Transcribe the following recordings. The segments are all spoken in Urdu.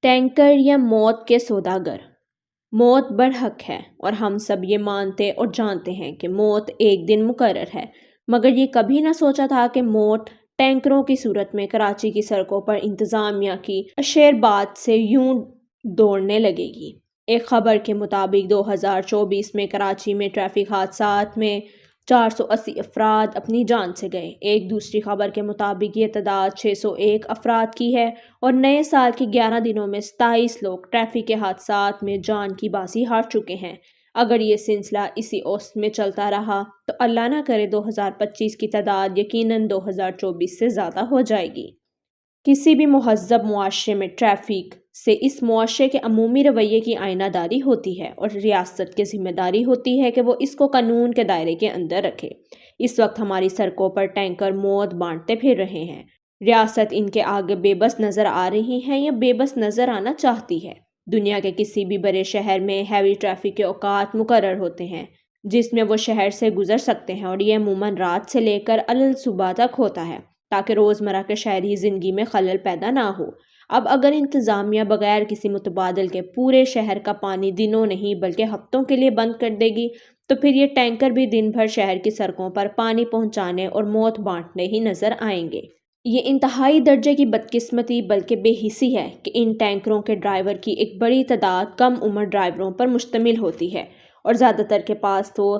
ٹینکر یا موت کے سوداگر۔ موت برحق ہے اور ہم سب یہ مانتے اور جانتے ہیں کہ موت ایک دن مقرر ہے، مگر یہ کبھی نہ سوچا تھا کہ موت ٹینکروں کی صورت میں کراچی کی سڑکوں پر انتظامیہ کی اشیرباد سے یوں دوڑنے لگے گی۔ ایک خبر کے مطابق 2024 میں کراچی میں ٹریفک حادثات میں 480 افراد اپنی جان سے گئے۔ ایک دوسری خبر کے مطابق یہ تعداد 601 افراد کی ہے اور نئے سال کے 11 دنوں میں 27 لوگ ٹریفک کے حادثات میں جان کی بازی ہار چکے ہیں۔ اگر یہ سلسلہ اسی اوسط میں چلتا رہا تو اللہ نہ کرے 2025 کی تعداد یقیناً 2024 سے زیادہ ہو جائے گی۔ کسی بھی مہذب معاشرے میں ٹریفک سے اس معاشرے کے عمومی رویے کی آئینہ داری ہوتی ہے اور ریاست کی ذمہ داری ہوتی ہے کہ وہ اس کو قانون کے دائرے کے اندر رکھے۔ اس وقت ہماری سڑکوں پر ٹینکر موت بانٹتے پھر رہے ہیں۔ ریاست ان کے آگے بے بس نظر آ رہی ہے یا بے بس نظر آنا چاہتی ہے۔ دنیا کے کسی بھی بڑے شہر میں ہیوی ٹریفک کے اوقات مقرر ہوتے ہیں جس میں وہ شہر سے گزر سکتے ہیں اور یہ عموماً رات سے لے کر صبح تک ہوتا ہے تاکہ روزمرہ کے شہری زندگی میں خلل پیدا نہ ہو۔ اب اگر انتظامیہ بغیر کسی متبادل کے پورے شہر کا پانی دنوں نہیں بلکہ ہفتوں کے لیے بند کر دے گی تو پھر یہ ٹینکر بھی دن بھر شہر کی سڑکوں پر پانی پہنچانے اور موت بانٹنے ہی نظر آئیں گے۔ یہ انتہائی درجے کی بدقسمتی بلکہ بے حسی ہے کہ ان ٹینکروں کے ڈرائیور کی ایک بڑی تعداد کم عمر ڈرائیوروں پر مشتمل ہوتی ہے اور زیادہ تر کے پاس تو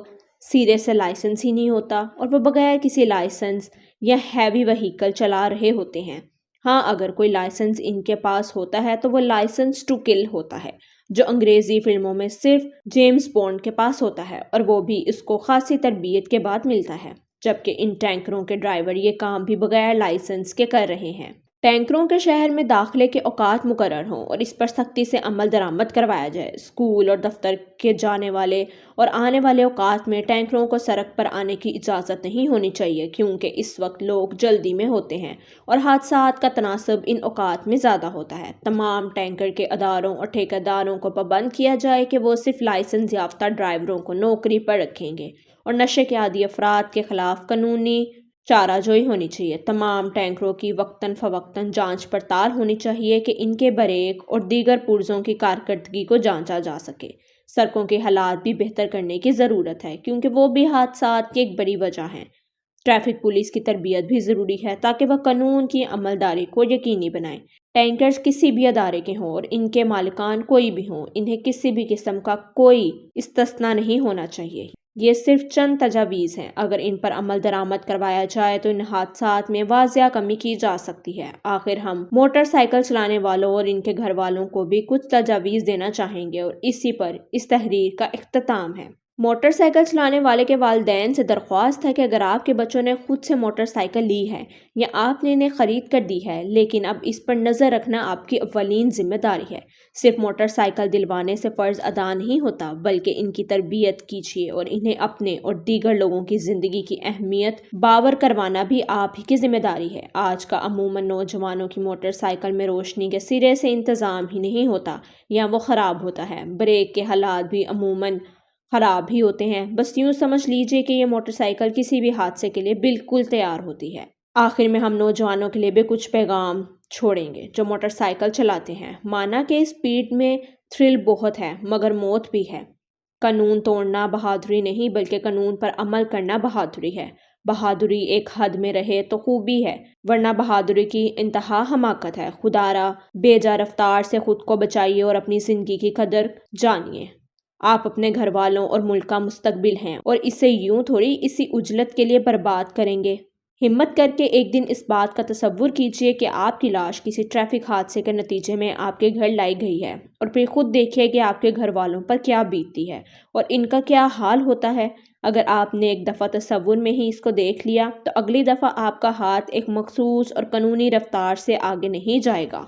سرے سے لائسنس ہی نہیں ہوتا اور وہ بغیر کسی لائسنس یا ہیوی وہیکل چلا رہے ہوتے ہیں۔ ہاں، اگر کوئی لائسنس ان کے پاس ہوتا ہے تو وہ لائسنس ٹو کل ہوتا ہے جو انگریزی فلموں میں صرف جیمز بانڈ کے پاس ہوتا ہے اور وہ بھی اس کو خاصی تربیت کے بعد ملتا ہے، جبکہ ان ٹینکروں کے ڈرائیور یہ کام بھی بغیر لائسنس کے کر رہے ہیں۔ ٹینکروں کے شہر میں داخلے کے اوقات مقرر ہوں اور اس پر سختی سے عمل درآمد کروایا جائے۔ اسکول اور دفتر کے جانے والے اور آنے والے اوقات میں ٹینکروں کو سڑک پر آنے کی اجازت نہیں ہونی چاہیے کیونکہ اس وقت لوگ جلدی میں ہوتے ہیں اور حادثات کا تناسب ان اوقات میں زیادہ ہوتا ہے۔ تمام ٹینکر کے اداروں اور ٹھیکیداروں کو پابند کیا جائے کہ وہ صرف لائسنس یافتہ ڈرائیوروں کو نوکری پر رکھیں گے اور نشے کے عادی افراد کے خلاف قانونی چارہ جوئی ہونی چاہیے۔ تمام ٹینکروں کی وقتاً فوقتاً جانچ پڑتال ہونی چاہیے کہ ان کے بریک اور دیگر پرزوں کی کارکردگی کو جانچا جا سکے۔ سڑکوں کے حالات بھی بہتر کرنے کی ضرورت ہے کیونکہ وہ بھی حادثات کی ایک بڑی وجہ ہیں۔ ٹریفک پولیس کی تربیت بھی ضروری ہے تاکہ وہ قانون کی عملداری کو یقینی بنائیں۔ ٹینکرز کسی بھی ادارے کے ہوں اور ان کے مالکان کوئی بھی ہوں، انہیں کسی بھی قسم کا کوئی استثناء نہیں ہونا چاہیے۔ یہ صرف چند تجاویز ہیں، اگر ان پر عمل درآمد کروایا جائے تو ان حادثات میں واضح کمی کی جا سکتی ہے۔ آخر ہم موٹر سائیکل چلانے والوں اور ان کے گھر والوں کو بھی کچھ تجاویز دینا چاہیں گے اور اسی پر اس تحریر کا اختتام ہے۔ موٹر سائیکل چلانے والے کے والدین سے درخواست ہے کہ اگر آپ کے بچوں نے خود سے موٹر سائیکل لی ہے یا آپ نے انہیں خرید کر دی ہے لیکن اب اس پر نظر رکھنا آپ کی اولین ذمہ داری ہے۔ صرف موٹر سائیکل دلوانے سے فرض ادا نہیں ہوتا بلکہ ان کی تربیت کیجیے اور انہیں اپنے اور دیگر لوگوں کی زندگی کی اہمیت باور کروانا بھی آپ ہی کی ذمہ داری ہے۔ آج کا عموماً نوجوانوں کی موٹر سائیکل میں روشنی کے سرے سے انتظام ہی نہیں ہوتا یا وہ خراب ہوتا ہے۔ بریک کے حالات بھی عموماً خراب ہی ہوتے ہیں۔ بس یوں سمجھ لیجئے کہ یہ موٹر سائیکل کسی بھی حادثے کے لیے بالکل تیار ہوتی ہے۔ آخر میں ہم نوجوانوں کے لیے بھی کچھ پیغام چھوڑیں گے جو موٹر سائیکل چلاتے ہیں۔ مانا کہ اسپیڈ میں تھرل بہت ہے مگر موت بھی ہے۔ قانون توڑنا بہادری نہیں بلکہ قانون پر عمل کرنا بہادری ہے۔ بہادری ایک حد میں رہے تو خوبی ہے ورنہ بہادری کی انتہا حماقت ہے۔ خدا را بے جا رفتار سے خود کو بچائیے اور اپنی زندگی کی قدر جانیے۔ آپ اپنے گھر والوں اور ملک کا مستقبل ہیں اور اسے یوں تھوڑی اسی عجلت کے لیے برباد کریں گے۔ ہمت کر کے ایک دن اس بات کا تصور کیجئے کہ آپ کی لاش کسی ٹریفک حادثے کے نتیجے میں آپ کے گھر لائی گئی ہے اور پھر خود دیکھیے کہ آپ کے گھر والوں پر کیا بیتتی ہے اور ان کا کیا حال ہوتا ہے۔ اگر آپ نے ایک دفعہ تصور میں ہی اس کو دیکھ لیا تو اگلی دفعہ آپ کا ہاتھ ایک مخصوص اور قانونی رفتار سے آگے نہیں جائے گا۔